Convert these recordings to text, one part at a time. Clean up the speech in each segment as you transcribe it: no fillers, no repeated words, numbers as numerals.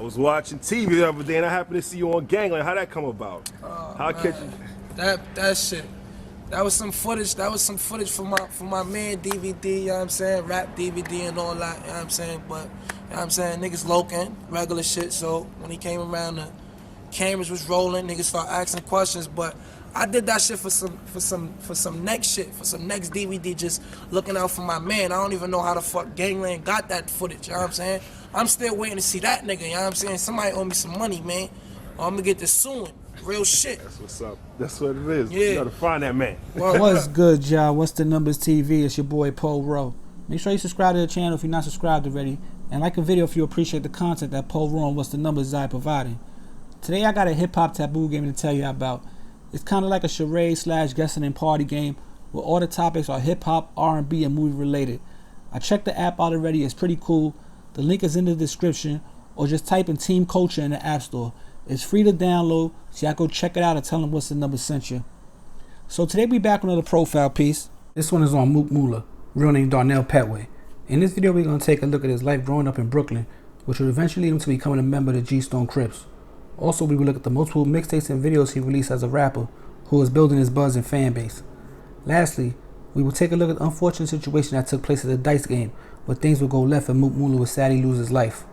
I was watching TV the other day and I happened to see you on Gangland. How'd that come about? How I catch you? That shit. That was some footage. That was some footage for my man DVD. You know what I'm saying? Rap DVD and all that. You know what I'm saying? But you know what I'm saying? Niggas loking, regular shit. So when he came around, the cameras was rolling. Niggas start asking questions. But I did that shit for some next shit, for some next DVD. Just looking out for my man. I don't even know how the fuck Gangland got that footage. You know what I'm saying? I'm still waiting to see that nigga. You know what I'm saying? Somebody owe me some money, man. Or I'm gonna get this suing. Real shit. That's what's up. That's what it is. Yeah. You gotta find that man. What's good, y'all? What's the Numbers TV? It's your boy Poe Rowe. Make sure you subscribe to the channel if you're not subscribed already, and like a video if you appreciate the content that Poe Rowe and What's the Numbers is providing. Today I got a hip hop taboo game to tell you about. It's kind of like a charade / guessing and party game where all the topics are hip hop, R&B, and movie related. I checked the app out already. It's pretty cool. The link is in the description, or just type in Team Culture in the App Store. It's free to download, so y'all go check it out and tell them What's the Number sent you. So today we back with another profile piece. This one is on Mook Mula, real name Darnell Petway. In this video we're going to take a look at his life growing up in Brooklyn, which would eventually lead him to becoming a member of the G-Stone Crips. Also we will look at the multiple mixtapes and videos he released as a rapper, who is building his buzz and fan base. Lastly, we will take a look at the unfortunate situation that took place at the dice game, where things would go left and Mook Mula would sadly lose his life.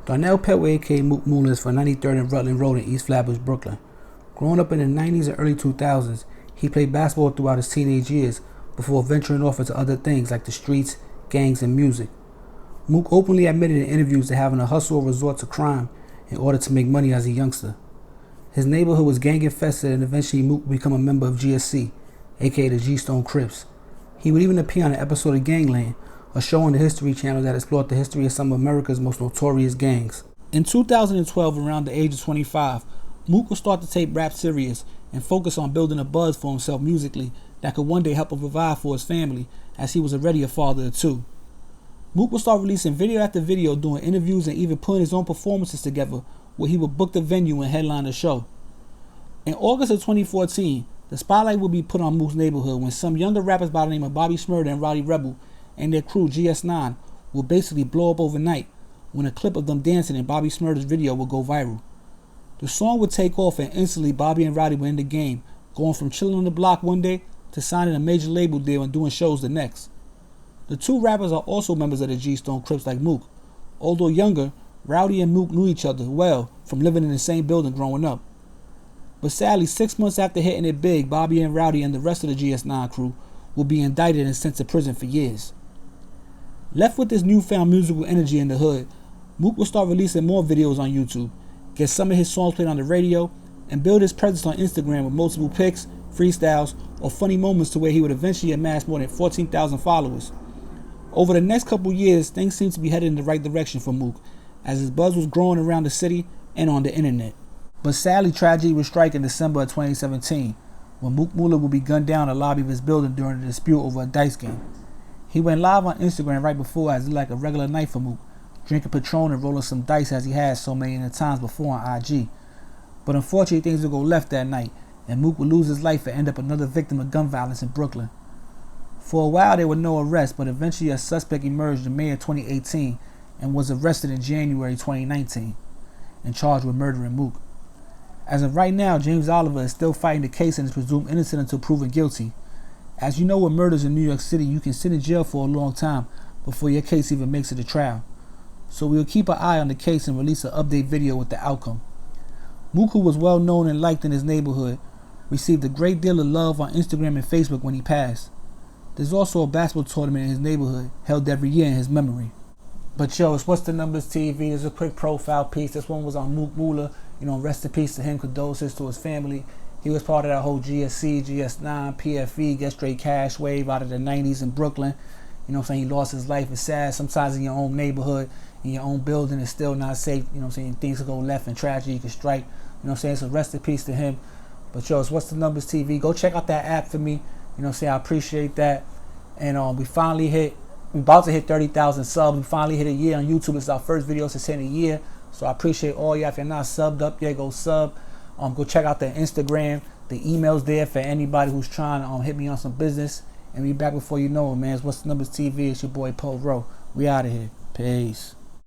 Darnell Petway, aka Mook Mula, is from 93rd and Rutland Road in East Flatbush, Brooklyn. Growing up in the 90s and early 2000s, he played basketball throughout his teenage years before venturing off into other things like the streets, gangs, and music. Mook openly admitted in interviews to having a hustle or resort to crime in order to make money as a youngster. His neighborhood was gang infested, and eventually Mook would become a member of GSC, aka the G-Stone Crips. He would even appear on an episode of Gangland, a show on the History Channel that explored the history of some of America's most notorious gangs. In 2012, around the age of 25, Mook would start to take rap serious and focus on building a buzz for himself musically that could one day help him provide for his family, as he was already a father of two. Mook would start releasing video after video, doing interviews and even putting his own performances together, where he would book the venue and headline the show. In August of 2014, the spotlight would be put on Mook's neighborhood when some younger rappers by the name of Bobby Shmurda and Roddy Rebel and their crew GS9 will basically blow up overnight when a clip of them dancing in Bobby Shmurda's video will go viral. The song would take off, and instantly Bobby and Roddy were in the game, going from chilling on the block one day to signing a major label deal and doing shows the next. The two rappers are also members of the G-Stone Crips like Mook. Although younger, Rowdy and Mook knew each other well from living in the same building growing up. But sadly, 6 months after hitting it big, Bobby and Rowdy and the rest of the GS9 crew will be indicted and sent to prison for years. Left with this newfound musical energy in the hood, Mook will start releasing more videos on YouTube, get some of his songs played on the radio, and build his presence on Instagram with multiple pics, freestyles, or funny moments to where he would eventually amass more than 14,000 followers. Over the next couple years, things seemed to be headed in the right direction for Mook, as his buzz was growing around the city and on the internet. But sadly, tragedy would strike in December of 2017, when Mook Mula would be gunned down in the lobby of his building during a dispute over a dice game. He went live on Instagram right before as it like a regular night for Mook, drinking Patron and rolling some dice as he had so many in the times before on IG. But unfortunately, things would go left that night, and Mook would lose his life and end up another victim of gun violence in Brooklyn. For a while, there were no arrests, but eventually a suspect emerged in May of 2018 and was arrested in January 2019 and charged with murdering Mook. As of right now, James Oliver is still fighting the case and is presumed innocent until proven guilty. As you know, with murders in New York City, you can sit in jail for a long time before your case even makes it to trial. So we'll keep an eye on the case and release an update video with the outcome. Mook, who was well known and liked in his neighborhood, received a great deal of love on Instagram and Facebook when he passed. There's also a basketball tournament in his neighborhood held every year in his memory. But yo, it's What's the Numbers TV. It's a quick profile piece. This one was on Mook Mula. Rest in peace to him, condolences to his family. He was part of that whole GSC, GS9, PFE, Get Straight Cash wave out of the 90s in Brooklyn. He lost his life. It's sad. Sometimes in your own neighborhood, in your own building, it's still not safe. Things can go left and tragedy can strike. So rest in peace to him. But yo, it's What's the Numbers TV. Go check out that app for me. I appreciate that. And we about to hit 30,000 subs. We finally hit a year on YouTube. It's our first video since hitting a year. So I appreciate all y'all. If you're not subbed up yet, go sub. Go check out the Instagram. The email's there for anybody who's trying to hit me on some business. And we back before you know it, man. It's What's the Numbers TV. It's your boy Poe Rowe. We out of here. Peace.